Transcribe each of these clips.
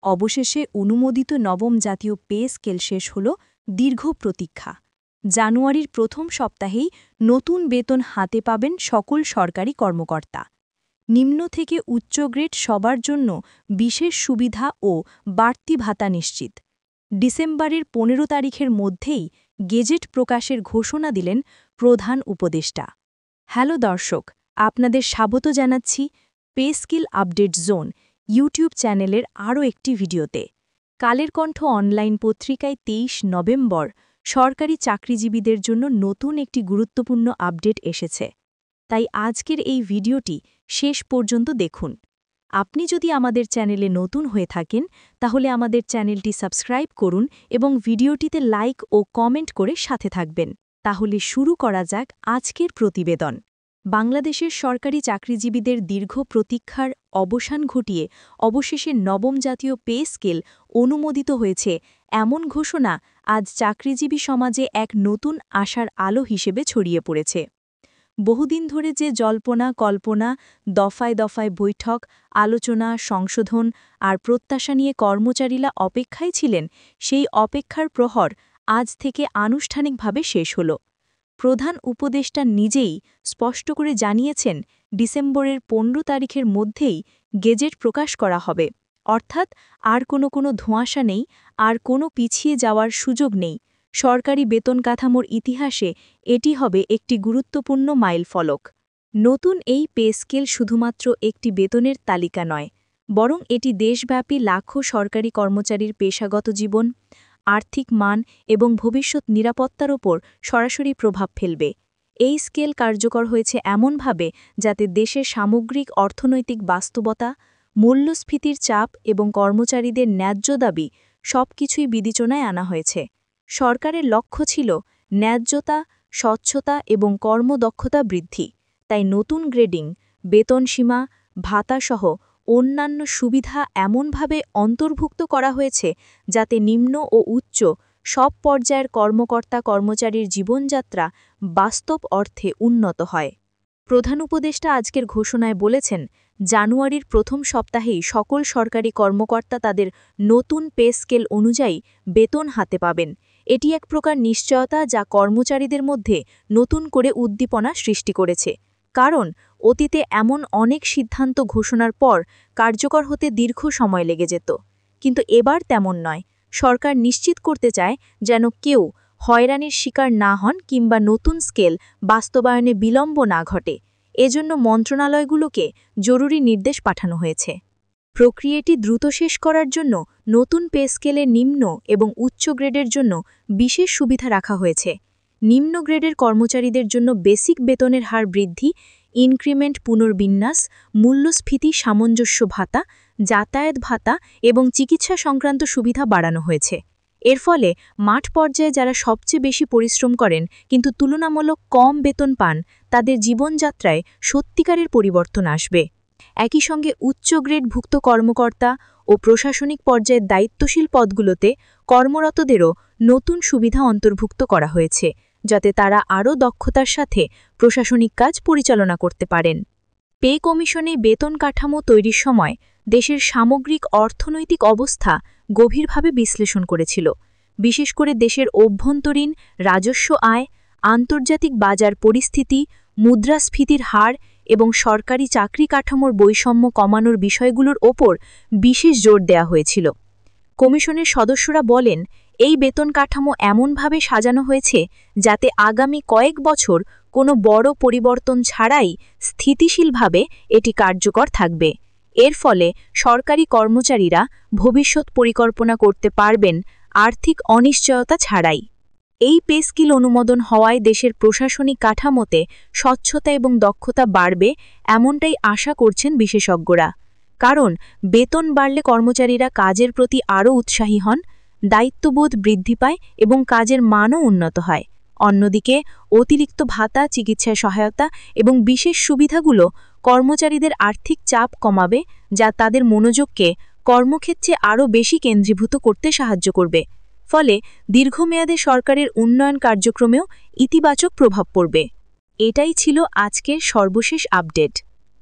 অবশেষে অনুমোদিত নবম জাতীয় পে স্কেল শেষ হল দীর্ঘ প্রতীক্ষা। জানুয়ারির প্রথম সপ্তাহেই নতুন বেতন হাতে পাবেন সকল সরকারি কর্মকর্তা। নিম্ন থেকে উচ্চ গ্রেড সবার জন্য বিশেষ সুবিধা ও বাড়তি ভাতা নিশ্চিত। ডিসেম্বরের ১৫ তারিখের মধ্যেই গেজেট প্রকাশের ঘোষণা দিলেন প্রধান উপদেষ্টা। হ্যালো দর্শক, আপনাদের স্বাগত জানাচ্ছি pay skill update zone YouTube চ্যানেলের আরও একটি ভিডিওতে। কালের কণ্ঠ অনলাইন পত্রিকায় ২৩ নভেম্বর সরকারি চাকরিজীবীদের জন্য নতুন একটি গুরুত্বপূর্ণ আপডেট এসেছে। তাই আজকের এই ভিডিওটি শেষ পর্যন্ত দেখুন। আপনি যদি আমাদের চ্যানেলে নতুন হয়ে থাকেন তাহলে আমাদের চ্যানেলটি সাবস্ক্রাইব করুন এবং ভিডিওটিতে লাইক ও কমেন্ট করে সাথে থাকবেন। তাহলে শুরু করা যাক আজকের প্রতিবেদন। বাংলাদেশের সরকারি চাকরিজীবীদের দীর্ঘ প্রতীক্ষার অবসান ঘটিয়ে অবশেষে নবম জাতীয় পে স্কেল অনুমোদিত হয়েছে, এমন ঘোষণা আজ চাকরিজীবী সমাজে এক নতুন আশার আলো হিসেবে ছড়িয়ে পড়েছে। বহুদিন ধরে যে জল্পনা কল্পনা, দফায় দফায় বৈঠক, আলোচনা, সংশোধন আর প্রত্যাশা নিয়ে কর্মচারীরা অপেক্ষায় ছিলেন, সেই অপেক্ষার প্রহর আজ থেকে আনুষ্ঠানিকভাবে শেষ হল। প্রধান উপদেষ্টা নিজেই স্পষ্ট করে জানিয়েছেন, ডিসেম্বরের ১৫ তারিখের মধ্যেই গেজেট প্রকাশ করা হবে, অর্থাৎ আর কোনো ধোঁয়াশা নেই, আর কোনো পিছিয়ে যাওয়ার সুযোগ নেই। সরকারি বেতন কাঠামোর ইতিহাসে এটি হবে একটি গুরুত্বপূর্ণ মাইলফলক। নতুন এই পে স্কেল শুধুমাত্র একটি বেতনের তালিকা নয়, বরং এটি দেশব্যাপী লাখো সরকারি কর্মচারীর পেশাগত জীবন, আর্থিক মান এবং ভবিষ্যৎ নিরাপত্তার ওপর সরাসরি প্রভাব ফেলবে। এই স্কেল কার্যকর হয়েছে এমনভাবে যাতে দেশের সামগ্রিক অর্থনৈতিক বাস্তবতা, মূল্যস্ফীতির চাপ এবং কর্মচারীদের ন্যায্য দাবি সবকিছুই বিবেচনায় আনা হয়েছে। সরকারের লক্ষ্য ছিল ন্যায্যতা, স্বচ্ছতা এবং কর্মদক্ষতা বৃদ্ধি। তাই নতুন গ্রেডিং, বেতন সীমা, ভাতাসহ অন্যান্য সুবিধা এমনভাবে অন্তর্ভুক্ত করা হয়েছে যাতে নিম্ন ও উচ্চ সব পর্যায়ের কর্মকর্তা-কর্মচারীর জীবনযাত্রা বাস্তব অর্থে উন্নত হয়। প্রধান উপদেষ্টা আজকের ঘোষণায় বলেছেন, জানুয়ারির প্রথম সপ্তাহেই সকল সরকারি কর্মকর্তা তাদের নতুন পে স্কেল অনুযায়ী বেতন হাতে পাবেন। এটি এক প্রকার নিশ্চয়তা যা কর্মচারীদের মধ্যে নতুন করে উদ্দীপনা সৃষ্টি করেছে। কারণ অতীতে এমন অনেক সিদ্ধান্ত ঘোষণার পর কার্যকর হতে দীর্ঘ সময় লেগে যেত, কিন্তু এবার তেমন নয়। সরকার নিশ্চিত করতে চায় যেন কেউ হয়রানির শিকার না হন কিংবা নতুন স্কেল বাস্তবায়নে বিলম্ব না ঘটে। এজন্য মন্ত্রণালয়গুলোকে জরুরি নির্দেশ পাঠানো হয়েছে। প্রক্রিয়াটি দ্রুত শেষ করার জন্য নতুন পে স্কেলে নিম্ন এবং উচ্চ গ্রেডের জন্য বিশেষ সুবিধা রাখা হয়েছে। নিম্ন গ্রেডের কর্মচারীদের জন্য বেসিক বেতনের হার বৃদ্ধি, ইনক্রিমেন্ট পুনর্বিন্যাস, মূল্যস্ফীতি সামঞ্জস্য ভাতা, যাতায়াত ভাতা এবং চিকিৎসা সংক্রান্ত সুবিধা বাড়ানো হয়েছে। এর ফলে মাঠ পর্যায়ে যারা সবচেয়ে বেশি পরিশ্রম করেন কিন্তু তুলনামূলক কম বেতন পান, তাদের জীবনযাত্রায় সত্যিকারের পরিবর্তন আসবে। একই সঙ্গে উচ্চ গ্রেডভুক্ত কর্মকর্তা ও প্রশাসনিক পর্যায়ের দায়িত্বশীল পদগুলোতে কর্মরতদেরও নতুন সুবিধা অন্তর্ভুক্ত করা হয়েছে, যাতে তারা আরও দক্ষতার সাথে প্রশাসনিক কাজ পরিচালনা করতে পারেন। পে কমিশনে বেতন কাঠামো তৈরির সময় দেশের সামগ্রিক অর্থনৈতিক অবস্থা গভীরভাবে বিশ্লেষণ করেছিল। বিশেষ করে দেশের অভ্যন্তরীণ রাজস্ব আয়, আন্তর্জাতিক বাজার পরিস্থিতি, মুদ্রাস্ফীতির হার এবং সরকারি চাকরি কাঠামোর বৈষম্য কমানোর বিষয়গুলোর ওপর বিশেষ জোর দেওয়া হয়েছিল। কমিশনের সদস্যরা বলেন, এই বেতন কাঠামো এমনভাবে সাজানো হয়েছে যাতে আগামী কয়েক বছর কোনো বড় পরিবর্তন ছাড়াই স্থিতিশীলভাবে এটি কার্যকর থাকবে। এর ফলে সরকারি কর্মচারীরা ভবিষ্যৎ পরিকল্পনা করতে পারবেন আর্থিক অনিশ্চয়তা ছাড়াই। এই পে স্কেল অনুমোদন হওয়ায় দেশের প্রশাসনিক কাঠামোতে স্বচ্ছতা এবং দক্ষতা বাড়বে, এমনটাই আশা করছেন বিশেষজ্ঞরা। কারণ বেতন বাড়লে কর্মচারীরা কাজের প্রতি আরও উৎসাহী হন, দায়িত্ববোধ বৃদ্ধি পায় এবং কাজের মানও উন্নত হয়। অন্যদিকে অতিরিক্ত ভাতা, চিকিৎসা সহায়তা এবং বিশেষ সুবিধাগুলো কর্মচারীদের আর্থিক চাপ কমাবে, যা তাদের মনোযোগকে কর্মক্ষেত্রে আরও বেশি কেন্দ্রীভূত করতে সাহায্য করবে। ফলে দীর্ঘমেয়াদে সরকারের উন্নয়ন কার্যক্রমেও ইতিবাচক প্রভাব পড়বে। এটাই ছিল আজকের সর্বশেষ আপডেট।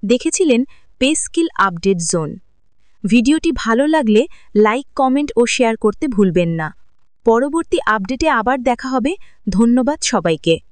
দেখেছিলেন পে স্কিল আপডেট জোন। ভিডিওটি ভালো লাগলে লাইক, কমেন্ট ও শেয়ার করতে ভুলবেন না। পরবর্তী আপডেটে আবার দেখা হবে। ধন্যবাদ সবাইকে।